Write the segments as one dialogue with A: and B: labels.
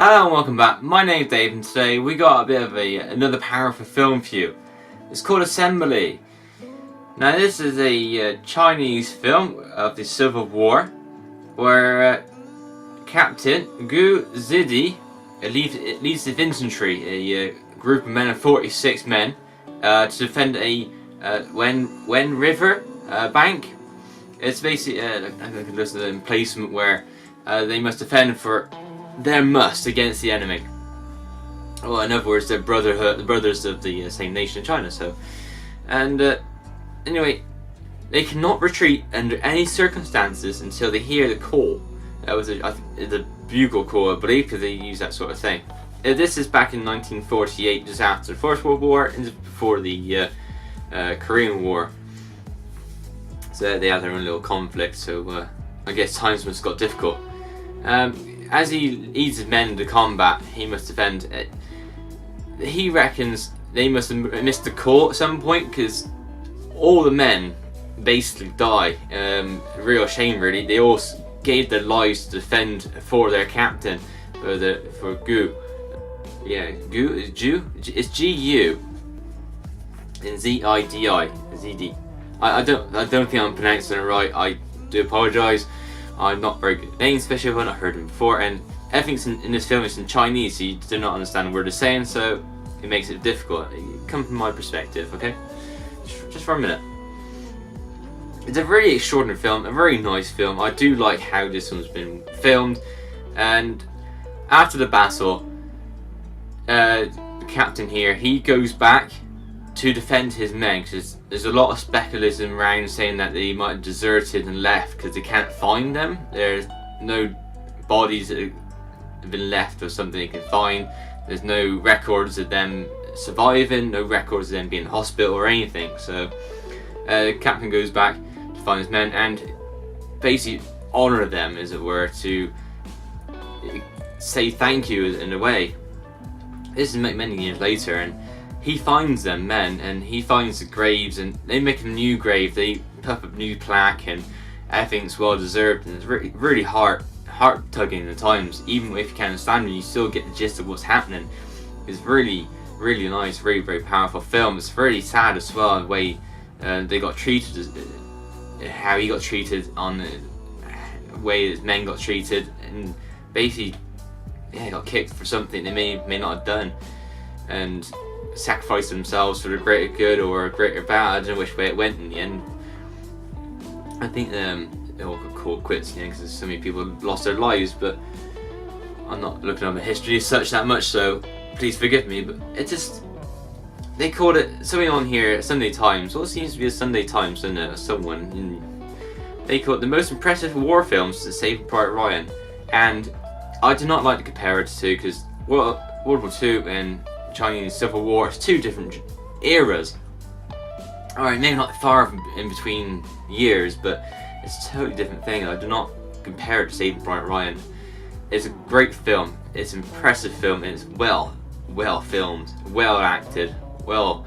A: Hello and welcome back. My name's Dave and today we got a bit of another powerful film for you. It's called Assembly. Now this is a Chinese film of the Civil War where Captain Gu Zidi leads the infantry, a group of men of 46 men, to defend a Wen River bank. It's basically listen to the emplacement where they must defend for their must against the enemy. Well, in other words, they're the brothers of the same nation in China. So, and anyway, they cannot retreat under any circumstances until they hear the call. That was the bugle call, I believe, because they use that sort of thing. This is back in 1948, just after the First World War and just before the Korean War. So they had their own little conflict. So I guess times must have got difficult. As he leads his men into combat, he must defend it. He reckons they must have missed the call at some point because all the men basically die. Real shame, really. They all gave their lives to defend for their captain, for Gu. Yeah, Gu is Ju. It's G-U and Z-I-D-I. Z-D. I don't think I'm pronouncing it right. I do apologise. I'm not very good at names, especially if I've not heard them before, and everything in this film is in Chinese, so you do not understand what they're saying, so it makes it difficult. Come from my perspective, okay? Just for a minute. It's a very extraordinary film, a very nice film. I do like how this one's been filmed, and after the battle, the captain here, he goes back to defend his men, because there's a lot of speculation around saying that they might have deserted and left because they can't find them. There's no bodies that have been left or something they can find. There's no records of them surviving, no records of them being in hospital or anything. So the captain goes back to find his men and basically honour them, as it were, to say thank you in a way. This is many years later, and he finds them men, and he finds the graves, and they make a new grave. They put up a new plaque, and everything's well deserved. And it's really heart tugging at times. Even if you can't understand it, you still get the gist of what's happening. It's really nice, very powerful film. It's really sad as well the way they got treated, how he got treated, on the way his men got treated, and basically, yeah, got kicked for something they may not have done, and sacrifice themselves for the greater good or a greater bad. I don't know which way it went in the end. I think they all got called quits, because so many people lost their lives, but I'm not looking at the history as such that much, so please forgive me, but it just, they called it something on here, Sunday Times. What seems to be a Sunday Times, doesn't it? Someone, they called it the most impressive war films to Saving Private Ryan, and I do not like to compare it to, because World War II and Chinese Civil War, it's two different eras. Alright, maybe not far in between years, but it's a totally different thing. I do not compare it to Saving Private Ryan. It's a great film, it's an impressive film, and it's well filmed, well acted, well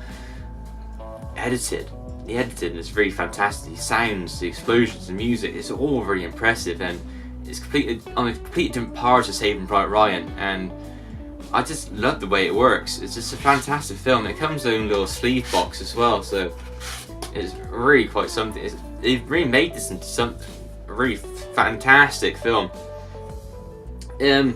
A: edited. The editing is really fantastic. The sounds, the explosions, the music, it's all very impressive, and it's completely on a completely different power to Saving Private Ryan, and I just love the way it works. It's just a fantastic film. It comes in a little sleeve box as well, so it's really quite something. They've really made this into something a really fantastic film. The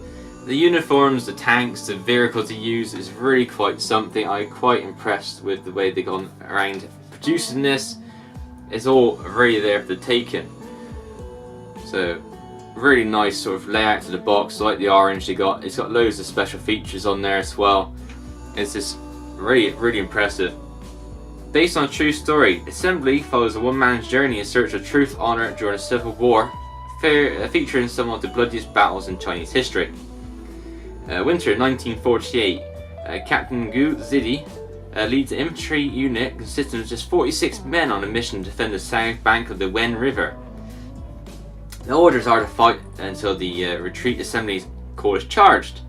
A: uniforms, the tanks, the vehicles they use is really quite something. I'm quite impressed with the way they've gone around producing this. It's all really there for the taking. So really nice sort of layout to the box. I like the orange they got. It's got loads of special features on there as well. It's just really impressive. Based on a true story, Assembly follows a one-man's journey in search of truth, honour during a civil war, featuring some of the bloodiest battles in Chinese history. Winter 1948, Captain Gu Zidi leads an infantry unit consisting of just 46 men on a mission to defend the south bank of the Wen River. The orders are to fight until the retreat assembly's call is charged.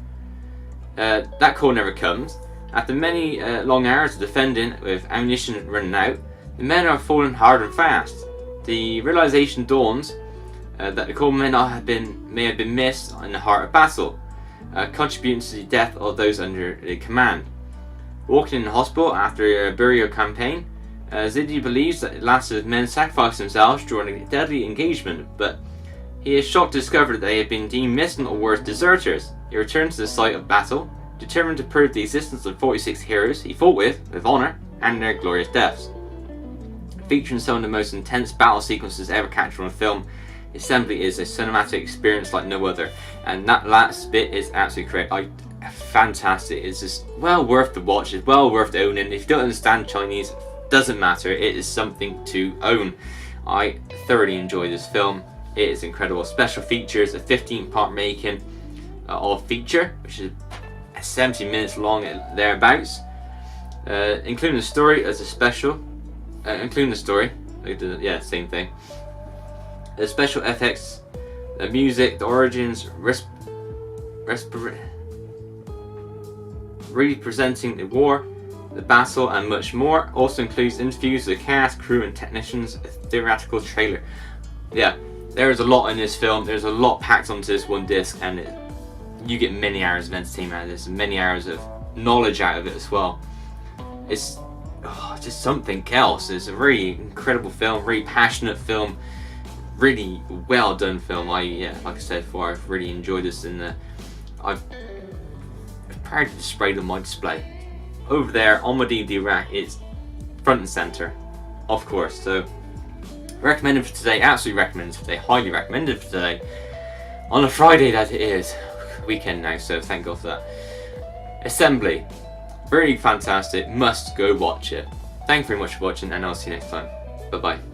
A: That call never comes. After many long hours of defending with ammunition running out, the men are falling hard and fast. The realization dawns that the call may have been missed in the heart of battle. contributing to the death of those under their command. Walking in hospital after a burial campaign, Zidi believes that Lasse's men sacrificed themselves during a deadly engagement, but he is shocked to discover that they have been deemed missing or worse, deserters. He returns to the site of battle, determined to prove the existence of 46 heroes he fought with honour, and their glorious deaths. Featuring some of the most intense battle sequences ever captured on film, Assembly is a cinematic experience like no other, and that last bit is absolutely correct. Fantastic. It's just well worth the watch. It's well worth owning. If you don't understand Chinese, doesn't matter. It is something to own. I thoroughly enjoy this film. It is incredible. Special features, a 15-part making of feature, which is 70 minutes long thereabouts, including the story as a special. Including the story, same thing. The special effects, the music, the origins, representing the war, the battle, and much more. Also includes interviews with the cast, crew, and technicians, a theatrical trailer. Yeah, there is a lot in this film. There's a lot packed onto this one disc, and you get many hours of entertainment out of this, and many hours of knowledge out of it as well. It's just something else. It's a really incredible film, really passionate film, really well done film. Like I said before, I've really enjoyed this, and I've proudly displayed on my display. Over there on my DVD rack, it's front and center, of course. So recommended for today, absolutely recommended for today, highly recommended for today. On a Friday that it is, weekend now, so thank God for that. Assembly, really fantastic, must go watch it. Thank you very much for watching, and I'll see you next time. Bye bye.